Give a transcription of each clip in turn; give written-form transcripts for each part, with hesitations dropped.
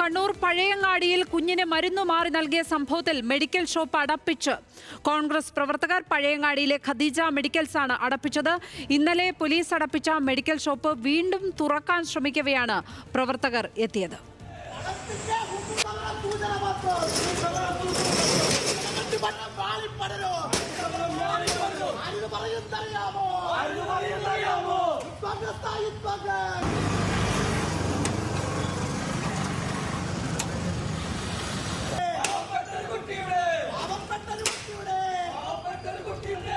കണ്ണൂർ പഴയങ്ങാടിയിൽ കുഞ്ഞിന് മരുന്നു മാറി നൽകിയ സംഭവത്തിൽ മെഡിക്കൽ ഷോപ്പ് അടപ്പിച്ച് കോൺഗ്രസ് പ്രവർത്തകർ. പഴയങ്ങാടിയിലെ ഖദീജ മെഡിക്കൽസ് ആണ് അടപ്പിച്ചത്. ഇന്നലെ പോലീസ് അടപ്പിച്ച മെഡിക്കൽ ഷോപ്പ് വീണ്ടും തുറക്കാൻ ശ്രമിക്കവെയാണ് പ്രവർത്തകർ എത്തിയത്.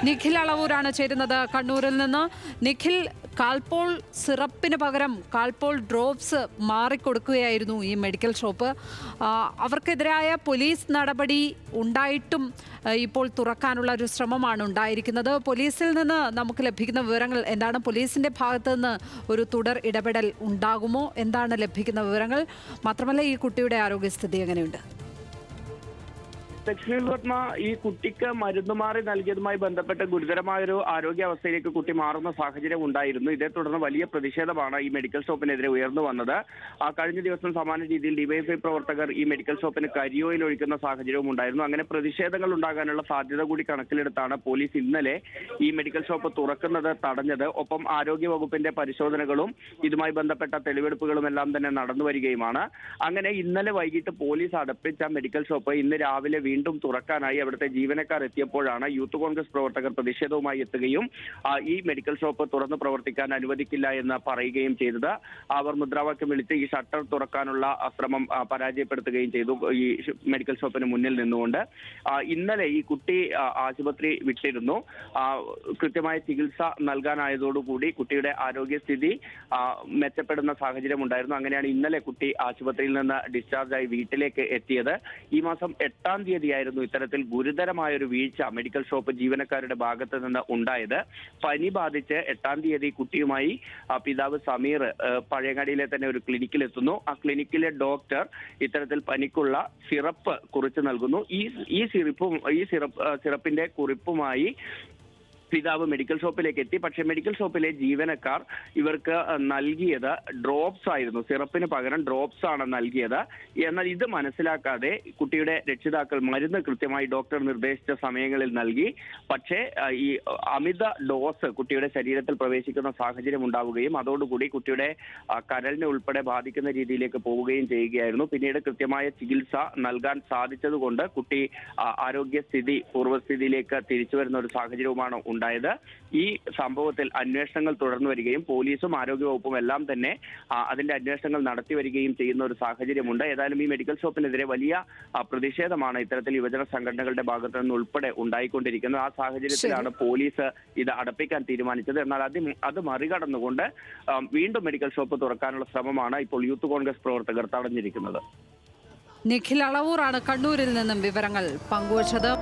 നിഖിൽ അളവൂരാണ് ചേരുന്നത് കണ്ണൂരിൽ നിന്ന്. നിഖിൽ, കാൽപോൾ സിറപ്പിന് പകരം കാൽപോൾ ഡ്രോപ്സ് മാറിക്കൊടുക്കുകയായിരുന്നു ഈ മെഡിക്കൽ ഷോപ്പ്. അവർക്കെതിരായ പോലീസ് നടപടി ഉണ്ടായിട്ടും ഇപ്പോൾ തുറക്കാനുള്ള ഒരു ശ്രമമാണ് ഉണ്ടായിരിക്കുന്നത്. പോലീസിൽ നിന്ന് നമുക്ക് ലഭിക്കുന്ന വിവരങ്ങൾ എന്താണ്? പോലീസിന്റെ ഭാഗത്തു നിന്ന് ഒരു തുടർ ഇടപെടൽ ഉണ്ടാകുമോ? എന്താണ് ലഭിക്കുന്ന വിവരങ്ങൾ? മാത്രമല്ല, ഈ കുട്ടിയുടെ ആരോഗ്യസ്ഥിതി എങ്ങനെയുണ്ട്? ലക്ഷ്മി പത്മ, ഈ കുട്ടിക്ക് മരുന്ന് മാറി നൽകിയതുമായി ബന്ധപ്പെട്ട് ഗുരുതരമായൊരു ആരോഗ്യാവസ്ഥയിലേക്ക് കുട്ടി മാറുന്ന സാഹചര്യം ഉണ്ടായിരുന്നു. ഇതേ തുടർന്ന് വലിയ പ്രതിഷേധമാണ് ഈ മെഡിക്കൽ ഷോപ്പിനെതിരെ ഉയർന്നു വന്നത്. കഴിഞ്ഞ ദിവസം സമാന രീതിയിൽ ഡിവൈഎഫ്ഐ പ്രവർത്തകർ ഈ മെഡിക്കൽ ഷോപ്പിന് കരിയോയിൽ ഒഴിക്കുന്ന സാഹചര്യവും ഉണ്ടായിരുന്നു. അങ്ങനെ പ്രതിഷേധങ്ങൾ ഉണ്ടാകാനുള്ള സാധ്യത കൂടി കണക്കിലെടുത്താണ് പോലീസ് ഇന്നലെ ഈ മെഡിക്കൽ ഷോപ്പ് തുറക്കുന്നത് തടഞ്ഞത്. ഒപ്പം ആരോഗ്യ വകുപ്പിന്റെ പരിശോധനകളും ഇതുമായി ബന്ധപ്പെട്ട തെളിവെടുപ്പുകളും എല്ലാം തന്നെ നടന്നു വരികയുമാണ്. അങ്ങനെ ഇന്നലെ വൈകിട്ട് പോലീസ് അടപ്പിച്ച മെഡിക്കൽ ഷോപ്പ് ഇന്ന് രാവിലെ വീണ്ടും തുറക്കാനായി അവിടുത്തെ ജീവനക്കാർ എത്തിയപ്പോഴാണ് യൂത്ത് കോൺഗ്രസ് പ്രവർത്തകർ പ്രതിഷേധവുമായി എത്തുകയും ഈ മെഡിക്കൽ ഷോപ്പ് തുറന്ന് പ്രവർത്തിക്കാൻ അനുവദിക്കില്ല എന്ന് പറയുകയും ചെയ്തത്. അവർ മുദ്രാവാക്യം വിളിച്ച് ഈ ഷട്ടർ തുറക്കാനുള്ള ശ്രമം പരാജയപ്പെടുത്തുകയും ചെയ്തു ഈ മെഡിക്കൽ ഷോപ്പിന് മുന്നിൽ നിന്നുകൊണ്ട്. ഇന്നലെ ഈ കുട്ടി ആശുപത്രി വിട്ടിരുന്നു. കൃത്യമായ ചികിത്സ നൽകാനായതോടുകൂടി കുട്ടിയുടെ ആരോഗ്യസ്ഥിതി മെച്ചപ്പെടുന്ന സാഹചര്യം ഉണ്ടായിരുന്നു. അങ്ങനെയാണ് ഇന്നലെ കുട്ടി ആശുപത്രിയിൽ നിന്ന് ഡിസ്ചാർജായി വീട്ടിലേക്ക് എത്തിയത്. ഈ മാസം 8-ാം തീയതി ായിരുന്നു ഇത്തരത്തിൽ ഗുരുതരമായ ഒരു വീഴ്ച മെഡിക്കൽ ഷോപ്പ് ജീവനക്കാരുടെ ഭാഗത്ത് നിന്ന് ഉണ്ടായത്. പനി ബാധിച്ച് 8-ാം തീയതി കുട്ടിയുമായി പിതാവ് സമീർ പഴയങ്ങാടിയിലെ തന്നെ ഒരു ക്ലിനിക്കിൽ എത്തുന്നു. ആ ക്ലിനിക്കിലെ ഡോക്ടർ ഇത്തരത്തിൽ പനിക്കുള്ള സിറപ്പ് കുറിച്ച് നൽകുന്നു. ഈ സിറപ്പിന്റെ കുറിപ്പുമായി പിതാവ് മെഡിക്കൽ ഷോപ്പിലേക്ക് എത്തി. പക്ഷേ മെഡിക്കൽ ഷോപ്പിലെ ജീവനക്കാർ ഇവർക്ക് നൽകിയത് ഡ്രോപ്സ് ആയിരുന്നു. സിറപ്പിന് പകരം ഡ്രോപ്സ് ആണ് നൽകിയത്. എന്നാൽ ഇത് മനസ്സിലാക്കാതെ കുട്ടിയുടെ രക്ഷിതാക്കൾ മരുന്ന് കൃത്യമായി ഡോക്ടർ നിർദ്ദേശിച്ച സമയങ്ങളിൽ നൽകി. പക്ഷേ ഈ അമിത ഡോസ് കുട്ടിയുടെ ശരീരത്തിൽ പ്രവേശിക്കുന്ന സാഹചര്യം ഉണ്ടാവുകയും അതോടുകൂടി കുട്ടിയുടെ കരളിനെ ഉൾപ്പെടെ ബാധിക്കുന്ന രീതിയിലേക്ക് പോവുകയും ചെയ്യുകയായിരുന്നു. പിന്നീട് കൃത്യമായ ചികിത്സ നൽകാൻ സാധിച്ചതുകൊണ്ട് കുട്ടി ആരോഗ്യസ്ഥിതി പൂർവ്വസ്ഥിതിയിലേക്ക് തിരിച്ചു വരുന്ന ഒരു സാഹചര്യവുമാണ് ഉണ്ടായത്. ഈ സംഭവത്തിൽ അന്വേഷണങ്ങൾ തുടർന്നു വരികയും പോലീസും ആരോഗ്യവകുപ്പും എല്ലാം തന്നെ അതിന്റെ അന്വേഷണങ്ങൾ നടത്തി വരികയും ചെയ്യുന്ന ഒരു സാഹചര്യമുണ്ട്. ഏതായാലും ഈ മെഡിക്കൽ ഷോപ്പിനെതിരെ വലിയ പ്രതിഷേധമാണ് ഇത്തരത്തിൽ യുവജന സംഘടനകളുടെ ഭാഗത്തു നിന്ന് ഉൾപ്പെടെ ഉണ്ടായിക്കൊണ്ടിരിക്കുന്നത്. ആ സാഹചര്യത്തിലാണ് പോലീസ് ഇത് അടപ്പിക്കാൻ തീരുമാനിച്ചത്. എന്നാൽ അത് മറികടന്നുകൊണ്ട് വീണ്ടും മെഡിക്കൽ ഷോപ്പ് തുറക്കാനുള്ള ശ്രമമാണ് ഇപ്പോൾ യൂത്ത് കോൺഗ്രസ് പ്രവർത്തകർ തടഞ്ഞിരിക്കുന്നത്. നിഖിൽ അളവൂറാണ് കണ്ണൂരിൽ നിന്നും വിവരങ്ങൾ പങ്കുവച്ചത്.